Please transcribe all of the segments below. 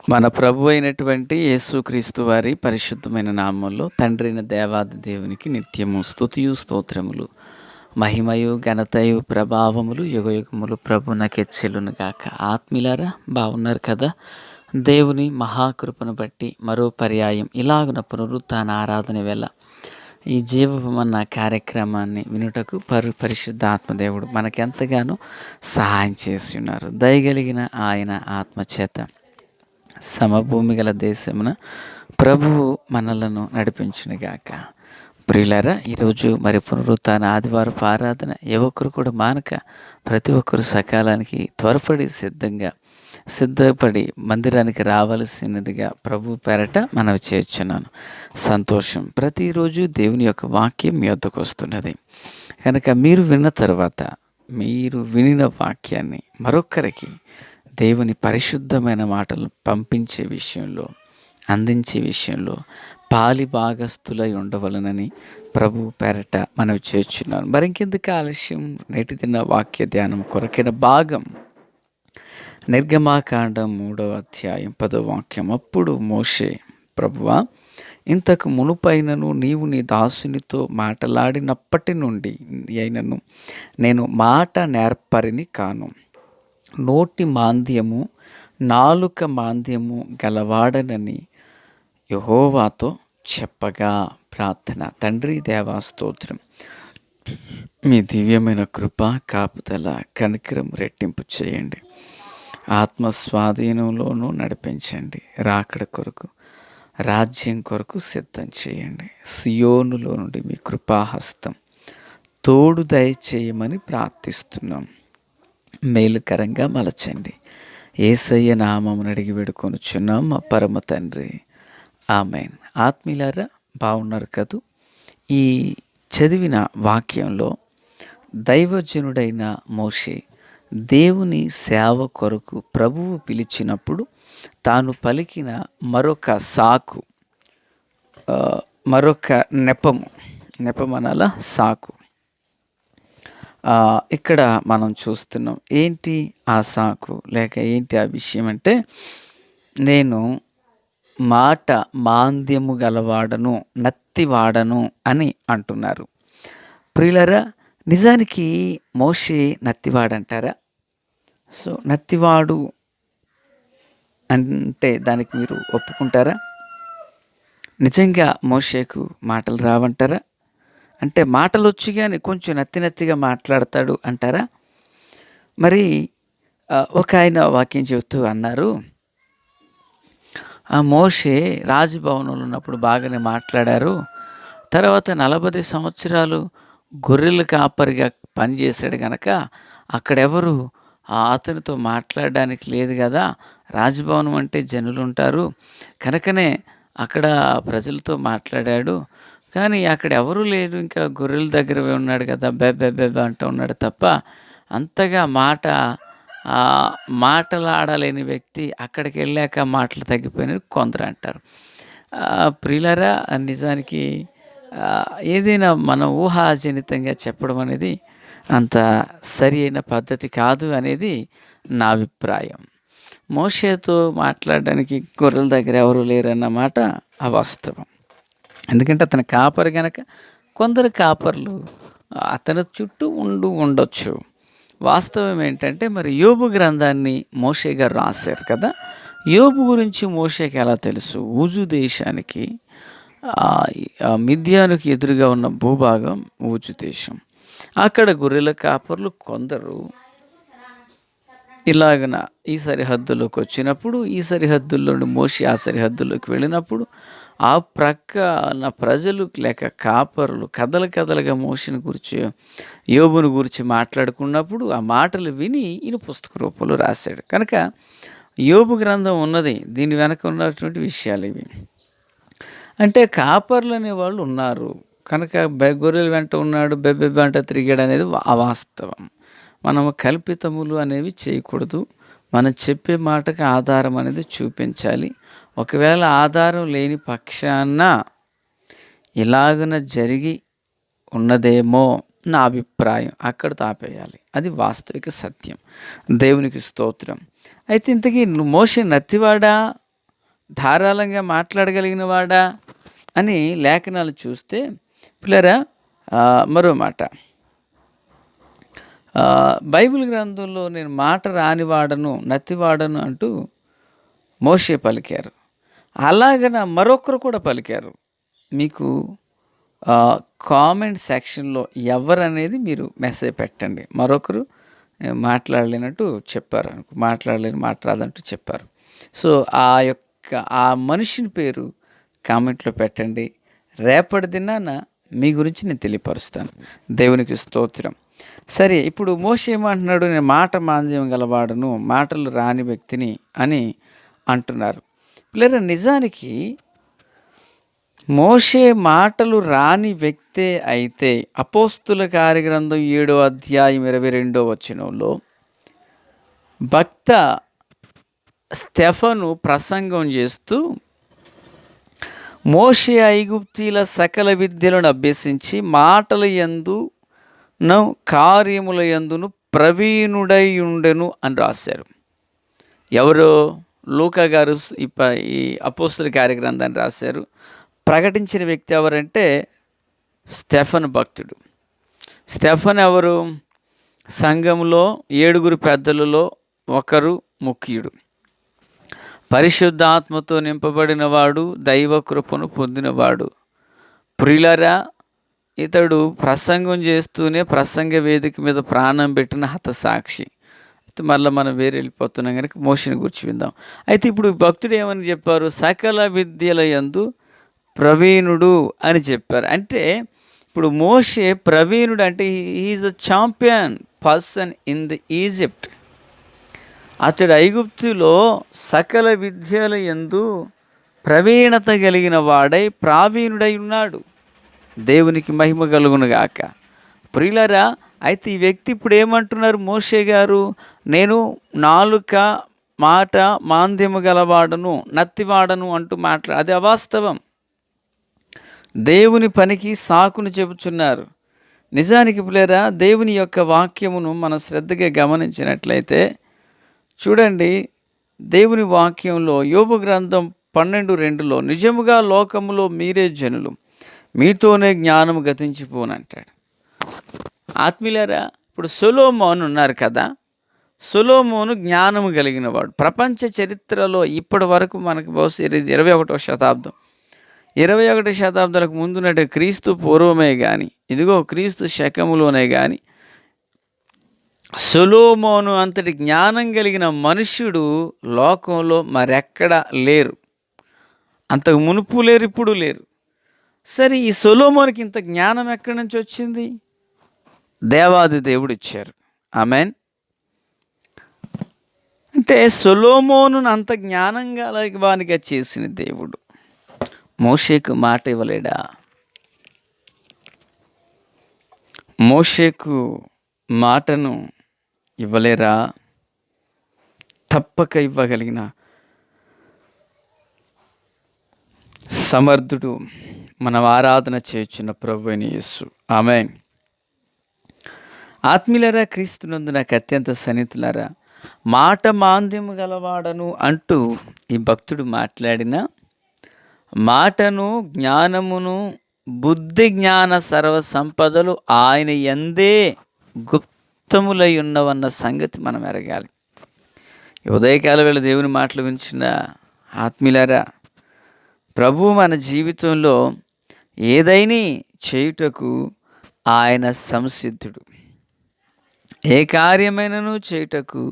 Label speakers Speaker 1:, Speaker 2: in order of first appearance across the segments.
Speaker 1: మన ప్రభు అయినటువంటి యేసుక్రీస్తు వారి పరిశుద్ధమైన నామంలో తండ్రైన దేవాది దేవునికి నిత్యము స్తుతియు స్తోత్రములు మహిమయు ఘనతయు ప్రభావములు యుగయుగములు ప్రభునకెచ్చెలును గాక. ఆత్మీయులారా, బాగున్నారు కదా? దేవుని మహాకృపను బట్టి మరో పర్యాయం ఇలాగున పునరుత్థాన ఆరాధన వేళ ఈ జీవమన్న కార్యక్రమాన్ని వినుటకు పరిశుద్ధ ఆత్మదేవుడు మనకెంతగానో సహాయం చేసి ఉన్నారు. దయగలిగిన ఆయన ఆత్మచేత సమభూమి గల దేశమున ప్రభువు మనలను నడిపించునుగాక. ప్రియులారా, ఈరోజు మరి పునరుత్థాన ఆదివారపు ఆరాధన ఒక్కరు కూడా మానక ప్రతి ఒక్కరు సకాలానికి త్వరపడి సిద్ధపడి మందిరానికి రావలసినదిగా ప్రభు పేరట మనవి చేర్చున్నాను. సంతోషం. ప్రతిరోజు దేవుని యొక్క వాక్యం మీ వద్దకు వస్తున్నది కనుక మీరు విన్న తర్వాత మీరు వినిన వాక్యాన్ని మరొక్కరికి దేవుని పరిశుద్ధమైన మాటలు పంపించే విషయంలో, అందించే విషయంలో పాలి భాగస్థులై ఉండవలనని ప్రభు పేరట మనవి చేర్చున్నాను. మరింకెందుకు ఆలస్యం? నేటి దిన వాక్య ధ్యానం కొరకైన భాగం నిర్గమాకాండం 3వ అధ్యాయం 10వ వాక్యం. అప్పుడు మోషే, ప్రభువా, ఇంతకు మునుపైనను నీవు నీ దాసునితో మాటలాడినప్పటి నుండి అయినను నేను మాట నేర్పరిని కాను, నోటి మాంద్యము నాలుక మాంద్యము గలవాడనని యెహోవాతో చెప్పగా. ప్రార్థన. తండ్రి దేవా, స్తోత్రం. మీ దివ్యమైన కృప, కాపుదల, కనికరం రెట్టింపు చేయండి. ఆత్మ స్వాధీనంలోనూ నడిపించండి. రాకడ కొరకు, రాజ్యం కొరకు సిద్ధం చేయండి. సియోనులో నుండి మీ కృపాహస్తం తోడు దయచేయమని ప్రార్థిస్తున్నాం. మేలుకరంగా మలచండి. యేసయ్య నామమున అడిగి వేడుకొనుచున్నాం మా పరమ తండ్రి, ఆమేన్. ఆత్మీయులారా, బాగున్నారు కదూ? ఈ చదివిన వాక్యంలో దైవజనుడైన మోషే దేవుని సేవ కొరకు ప్రభువు పిలిచినప్పుడు తాను పలికిన మరొక సాకు, మరొక నెపమనాల సాకు ఇక్కడ మనం చూస్తున్నాం. ఏంటి ఆ సాకు లేక ఏంటి ఆ విషయం అంటే, నేను మాట మాంద్యము గలవాడను, నత్తివాడను అని అంటున్నారు. ప్రియులారా, నిజానికి మోషే నత్తివాడంటారా? సో నత్తివాడు అంటే దానికి మీరు ఒప్పుకుంటారా? నిజంగా మోషేకు మాటలు రావంటారా? అంటే మాటలు వచ్చి కానీ కొంచెం నత్తిగా మాట్లాడతాడు అంటారా? మరి ఒక ఆయన వాక్యం చెబుతూ అన్నారు, ఆ మోషే రాజభవనంలో ఉన్నప్పుడు బాగానే మాట్లాడారు, తర్వాత 40 సంవత్సరాలు గొర్రెల కాపరిగా పనిచేశాడు కనుక అక్కడెవరు అతనితో మాట్లాడడానికి లేదు కదా. రాజభవనం అంటే జనులు ఉంటారు కనుకనే అక్కడ ప్రజలతో మాట్లాడాడు. కానీ అక్కడ ఎవరూ లేరు, ఇంకా గొర్రెల దగ్గర ఉన్నాడు కదా, బెబ్బెబ్బెబ్బ అంటూ ఉన్నాడు తప్ప అంతగా మాటలాడలేని వ్యక్తి. అక్కడికి వెళ్ళాక మాటలు తగ్గిపోయినవి కొందరు అంటారు. ప్రియులారా, నిజానికి ఏదైనా మన ఊహాజనితంగా చెప్పడం అనేది అంత సరి అయిన పద్ధతి కాదు అనేది నా అభిప్రాయం. మోషేతో మాట్లాడడానికి గొర్రెల దగ్గర ఎవరు లేరన్నమాట అవాస్తవం. ఎందుకంటే అతని కాపరి కనుక కొందరు కాపర్లు అతని చుట్టూ ఉండొచ్చు. వాస్తవం ఏంటంటే, మరి యోబు గ్రంథాన్ని మోషే గారు రాశారు కదా. యోబు గురించి మోషేకి ఎలా తెలుసు? ఊజు దేశానికి, మిద్యానుకి ఎదురుగా ఉన్న భూభాగం ఊజు దేశం. అక్కడ గొర్రెల కాపర్లు కొందరు ఇలాగన ఈ సరిహద్దులోకి వచ్చినప్పుడు, ఈ సరిహద్దుల్లో నుండి మోషే ఆ సరిహద్దులోకి వెళ్ళినప్పుడు ఆ ప్రక్కన ప్రజలు లేక కాపరులు కథలుగా మోషేని గురించి, యోబుని గురించి మాట్లాడుకున్నప్పుడు ఆ మాటలు విని ఈయన పుస్తక రూపంలో రాశాడు. కనుక యోబు గ్రంథం ఉన్నది, దీని వెనక ఉన్నటువంటి విషయాలు ఇవి. అంటే కాపర్లు అనేవాళ్ళు ఉన్నారు కనుక గొర్రెల వెంట ఉన్నాడు, బెబ్బెబ్బ అంట తిరిగాడు అనేది అవాస్తవం. మనము కల్పితములు అనేవి చేయకూడదు. మనం చెప్పే మాటకు ఆధారం అనేది చూపించాలి. ఒకవేళ ఆధారం లేని పక్షాన ఇలాగన జరిగి ఉన్నదేమో నా అభిప్రాయం, అక్కడితో ఆపేయాలి. అది వాస్తవిక సత్యం. దేవునికి స్తోత్రం. అయితే ఇంతకీ మోషే నత్తివాడా ధారాళంగా మాట్లాడగలిగిన వాడా అని లేఖనాలు చూస్తే పిల్లరా, మరో మాట, బైబిల్ గ్రంథంలో నేను మాట రానివాడను నత్తివాడను అంటూ మోషే పలికారు. అలాగన మరొకరు కూడా పలికారు. మీకు కామెంట్ సెక్షన్లో ఎవరనేది మీరు మెసేజ్ పెట్టండి. మరొకరు మాట్లాడలేనట్టు చెప్పారు, మాట్లాడరాదంటూ చెప్పారు. సో ఆ మనిషిని పేరు కామెంట్లో పెట్టండి. రేపటి దినాన మీ గురించి నేను తెలియపరుస్తాను. దేవునికి స్తోత్రం. సరే, ఇప్పుడు మోషే ఏమంటున్నాడు? నేను మాట మాంద్యం గలవాడును, మాటలు రాని వ్యక్తిని అని అంటున్నారు. లేదా నిజానికి మోషే మాటలు రాని వ్యక్తే అయితే అపోస్తుల కార్యగ్రంథం 7వ అధ్యాయం 22వ వచనంలో భక్త స్టెఫను ప్రసంగం చేస్తూ మోషే ఐగుప్తీల సకల విద్యలను అభ్యసించి మాటల యందును కార్యముల యందును ప్రవీణుడై ఉండెను అని రాశారు. ఎవరో లూకా గారు ఈ అపోస్తుల కార్యగ్రంథాన్ని రాశారు. ప్రకటించిన వ్యక్తి ఎవరంటే స్టెఫను భక్తుడు. స్టెఫన్ ఎవరు? సంఘంలో 7 పెద్దలలో ఒకరు, ముఖ్యుడు. పరిశుద్ధాత్మతో నింపబడినవాడు, దైవ కృపను పొందినవాడు. ప్రియులారా, ఇతడు ప్రసంగం చేస్తూనే ప్రసంగ వేదిక మీద ప్రాణం పెట్టిన హతసాక్షి. అయితే మళ్ళీ మనం వేరే వెళ్ళిపోతున్నాం కనుక మోషేని గురించి విందాం. అయితే ఇప్పుడు భక్తుడు ఏమని చెప్పారు? సకల విద్యల యందు ప్రవీణుడు అని చెప్పారు. అంటే ఇప్పుడు మోషే ప్రవీణుడు అంటే he's the champion person in the Egypt. అతడు ఐగుప్తులో సకల విద్యల యందు ప్రవీణత కలిగిన వాడై ప్రావీణుడై ఉన్నాడు. దేవునికి మహిమ కలుగునుగాక. ప్రియులారా, అయితే ఈ వ్యక్తి ఇప్పుడు ఏమంటున్నారు? మోషే గారు, నేను నాలుక మాట మాంద్యము గలవాడను నత్తివాడను అంటూ అది అవాస్తవం. దేవుని పనికి సాకును చెబుతున్నారు. నిజానికి పిల్లరా, దేవుని యొక్క వాక్యమును మనం శ్రద్ధగా గమనించినట్లయితే చూడండి, దేవుని వాక్యంలో యోబు గ్రంథం 12:2లో నిజముగా లోకములో మీరే జనులు, మీతోనే జ్ఞానము గతించిపోనంటాడు. ఆత్మీయులారా, ఇప్పుడు సొలొమోను ఉన్నారు కదా, సొలొమోను జ్ఞానము కలిగిన వాడు. ప్రపంచ చరిత్రలో ఇప్పటి వరకు మనకు బహుశా 21వ శతాబ్దం 21 శతాబ్దాలకు ముందున్నట్టు క్రీస్తు పూర్వమే కానీ, ఇదిగో క్రీస్తు శకములోనే కానీ సొలొమోను అంతటి జ్ఞానం కలిగిన మనుష్యుడు లోకంలో మరెక్కడా లేరు. అంతకు మునుపు లేరు, ఇప్పుడు లేరు. సరే, ఈ సొలొమోనుకి ఇంత జ్ఞానం ఎక్కడి నుంచి వచ్చింది? దేవాది దేవుడు ఇచ్చారు. ఆమేన్. అంటే సొలొమోను అంత జ్ఞానం గలవానిగా చేసిన దేవుడు మోషేకు మాట ఇవ్వలేడా? మోషేకు మాటను ఇవ్వలేరా? తప్పక ఇవ్వగలిగిన సమర్థుడు మనం ఆరాధన చేయుచున్న ప్రభువైన యేసు. ఆమేన్. ఆత్మీయులారా, క్రీస్తునందు నాకు అత్యంత సన్నిహితులారా, మాట మాంద్యము గలవాడను అంటూ ఈ భక్తుడు మాట్లాడిన మాటను, జ్ఞానమును, బుద్ధి జ్ఞాన సర్వ సంపదలు ఆయన యందే గుప్తములై ఉన్నవన్న సంగతి మనం ఎరగాలి. ఉదయకాల వేళ దేవుని మాటలు వించిన ఆత్మీయులారా, ప్రభు మన జీవితంలో ఏదైనా చేయుటకు ఆయన సంసిద్ధుడు. ఏ కార్యమైనను చేయుటకు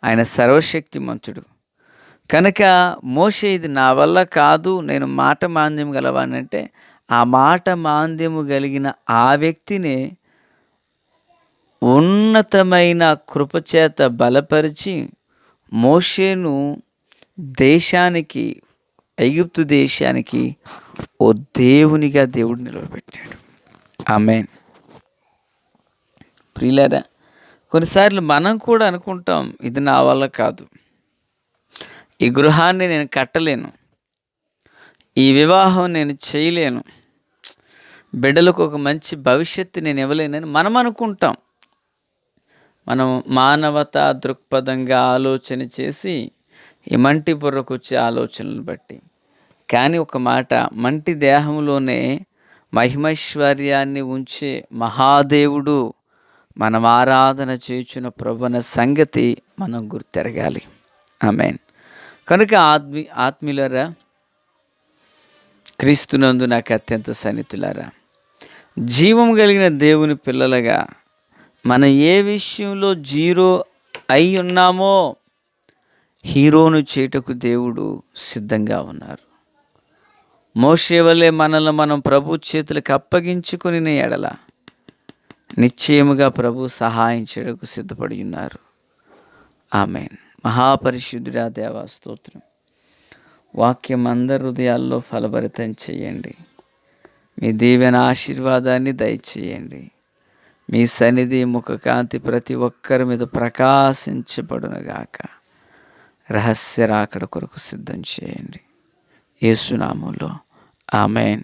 Speaker 1: ఆయన సర్వశక్తిమంతుడు. కనుక మోషే ఇది నా వల్ల కాదు, నేను మాట మాంద్యం గలవానంటే ఆ మాట మాంద్యము కలిగిన ఆ వ్యక్తినే ఉన్నతమైన కృపచేత బలపరిచి మోషేను దేశానికి, ఐగుప్తు దేశానికి ఓ దేవునిగా దేవుడు నిలవబెట్టాడు. ఆమేన్. ప్రియులారా, కొన్నిసార్లు మనం కూడా అనుకుంటాం, ఇది నా వల్ల కాదు, ఈ గృహాన్ని నేను కట్టలేను, ఈ వివాహం నేను చేయలేను, బిడ్డలకు ఒక మంచి భవిష్యత్తు నేను ఇవ్వలేనని మనం అనుకుంటాం. మనం మానవతా దృక్పథంగా ఆలోచన చేసి ఈ మంటి బుర్రకు వచ్చే ఆలోచనలను బట్టి. కానీ ఒక మాట, మంటి దేహంలోనే మహిమైశ్వర్యాన్ని ఉంచే మహాదేవుడు మనం ఆరాధన చేయుచున్న ప్రభువన్న సంగతి మనం గుర్తెరగాలి. ఆమేన్. కనుక ఆత్మీయులారా, క్రీస్తునందు నాకు అత్యంత సన్నిహితులారా, జీవం కలిగిన దేవుని పిల్లలుగా మనం ఏ విషయంలో జీరో అయి ఉన్నామో హీరోను చేయుటకు దేవుడు సిద్ధంగా ఉన్నారు. మోషే వలె మనల్ని మనం ప్రభు చేతులకు అప్పగించుకుని ఎడల నిశ్చయముగా ప్రభు సహాయం చేయడానికి సిద్ధపడి ఉన్నారు. ఆమేన్. మహాపరిశుద్ధుడా దేవా, స్తోత్రం. వాక్యం అందరి హృదయాల్లో ఫలభరితం చేయండి. మీ దీవెన ఆశీర్వాదాన్ని దయచేయండి. మీ సన్నిధి ముఖకాంతి ప్రతి ఒక్కరి మీద ప్రకాశించబడునుగాక. రహస్య రాకడ కొరకు సిద్ధం చేయండి. యేసు నామములో ఆమేన్.